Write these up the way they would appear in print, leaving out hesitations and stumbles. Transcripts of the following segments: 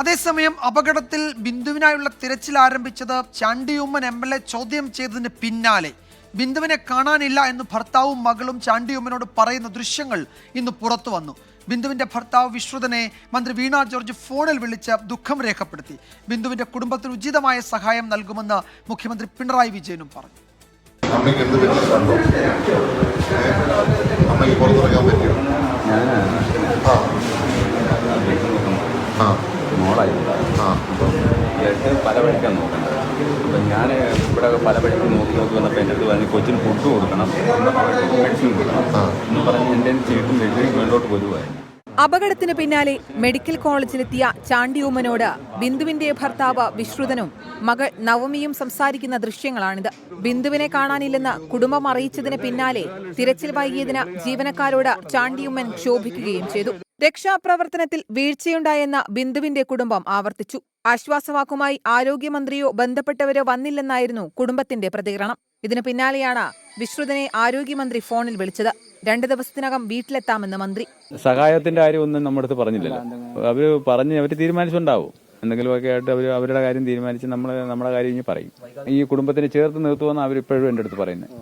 അതേസമയം അപകടത്തിൽ ബിന്ദുവിനായുള്ള തിരച്ചിൽ ആരംഭിച്ചത് ചാണ്ടിയുമ്മൻ MLA ചോദ്യം ചെയ്തതിന് പിന്നാലെ ബിന്ദുവിനെ കാണാനില്ല എന്ന് ഭർത്താവും മകളും ചാണ്ടിയുമ്മനോട് പറയുന്ന ദൃശ്യങ്ങൾ ഇന്ന് പുറത്തു വന്നു. ബിന്ദുവിന്റെ ഭർത്താവ് വിശ്രുതനെ മന്ത്രി വീണ ജോർജ് ഫോണിൽ വിളിച്ച് ദുഃഖം രേഖപ്പെടുത്തി. ബിന്ദുവിന്റെ കുടുംബത്തിന് ഉചിതമായ സഹായം നൽകുമെന്ന് മുഖ്യമന്ത്രി പിണറായി വിജയനും പറഞ്ഞു. പല വഴിക്കാണ് നോക്കേണ്ടത്. അപ്പം ഞാൻ ഇവിടെ പല വഴിക്ക് നോക്കി വന്നപ്പോൾ എൻ്റെ അടുത്ത് പറഞ്ഞ് കൊച്ചിന് ഫുഡ് കൊടുക്കണം, മെഡിസിൻ കൊടുക്കണം എന്ന് പറഞ്ഞ് എൻ്റെ ചീട്ടും മുന്നോട്ട് വരുമായിരുന്നു. അപകടത്തിന് പിന്നാലെ മെഡിക്കൽ കോളേജിലെത്തിയ ചാണ്ടിയുമ്മനോട് ബിന്ദുവിന്റെ ഭർത്താവ് വിശ്രുതനും മകൾ നവമിയും സംസാരിക്കുന്ന ദൃശ്യങ്ങളാണിത്. ബിന്ദുവിനെ കാണാനില്ലെന്ന് കുടുംബം അറിയിച്ചതിന് പിന്നാലെ തിരച്ചിൽ വൈകിയതിന് ജീവനക്കാരോട് ചാണ്ടിയുമ്മൻ ക്ഷോഭിക്കുകയും ചെയ്തു. രക്ഷാപ്രവർത്തനത്തിൽ വീഴ്ചയുണ്ടായെന്ന് ബിന്ദുവിന്റെ കുടുംബം ആവർത്തിച്ചു. ആശ്വാസവാക്കുമായി ആരോഗ്യമന്ത്രിയോ ബന്ധപ്പെട്ടവരോ വന്നില്ലെന്നായിരുന്നു കുടുംബത്തിന്റെ പ്രതികരണം. ഇതിനു പിന്നാലെയാണ് വിശ്രുതനെ ആരോഗ്യമന്ത്രി ഫോണിൽ വിളിച്ചത്. 2 ദിവസത്തിനകം വീട്ടിലെത്താമെന്ന് മന്ത്രി. സഹായത്തിന്റെ കാര്യം ഒന്നും നമ്മുടെ അടുത്ത് പറഞ്ഞില്ലല്ലോ. അവർ തീരുമാനിച്ചുണ്ടാവും. എന്തെങ്കിലുമൊക്കെ ആയിട്ട് അവരുടെ കാര്യം തീരുമാനിച്ച് നമ്മുടെ കാര്യം ഇനി പറയും. ഈ കുടുംബത്തിന് ചേർത്ത് നിർത്തുമെന്ന് അവരിപ്പോഴും എൻ്റെ അടുത്ത് പറയുന്നത്.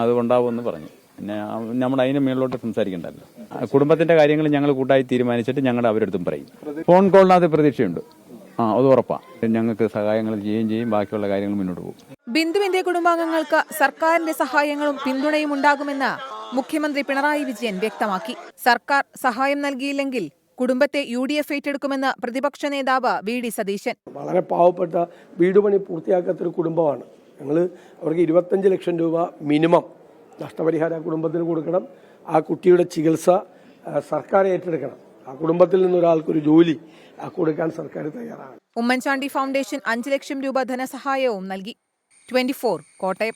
അത് ഉണ്ടാവുമെന്ന് പറഞ്ഞു. പിന്നെ നമ്മൾ അതിന് മേളിലോട്ട് സംസാരിക്കണ്ടല്ലോ. കുടുംബത്തിന്റെ കാര്യങ്ങൾ ഞങ്ങൾ കൂട്ടായി തീരുമാനിച്ചിട്ട് ഞങ്ങൾ അവരടുത്തും പറയും. ഫോൺ കോളിനകത്ത് പ്രതീക്ഷയുണ്ട്. അത് ഉറപ്പാണ്. ഞങ്ങൾക്ക് സഹായങ്ങൾ ചെയ്യും. ബാക്കിയുള്ള കാര്യങ്ങൾ മുന്നോട്ട് പോകും. ബിന്ദുവിന്റെ കുടുംബാംഗങ്ങൾക്ക് സർക്കാരിന്റെ സഹായങ്ങളും പിന്തുണയും ഉണ്ടാകുമെന്ന് മുഖ്യമന്ത്രി പിണറായി വിജയൻ വ്യക്തമാക്കി. സർക്കാർ സഹായം നൽകിയില്ലെങ്കിൽ കുടുംബത്തെ UDF ഏറ്റെടുക്കുമെന്ന് പ്രതിപക്ഷ നേതാവ് VD സതീശൻ. വളരെ പാവപ്പെട്ട വീട് പണി പൂർത്തിയാക്കാത്തൊരു കുടുംബമാണ് ഞങ്ങൾ. അവർക്ക് 25 ലക്ഷം രൂപ മിനിമം നഷ്ടപരിഹാരം ആ കുടുംബത്തിന് കൊടുക്കണം. ആ കുട്ടിയുടെ ചികിത്സ സർക്കാർ ഏറ്റെടുക്കണം. ആ കുടുംബത്തിൽ നിന്നൊരാൾക്കൊരു ജോലി കൊടുക്കാൻ സർക്കാർ തയ്യാറാണ്. ഉമ്മൻചാണ്ടി ഫൗണ്ടേഷൻ 5 ലക്ഷം രൂപ ധനസഹായവും നൽകി. 24 കോട്ടയം.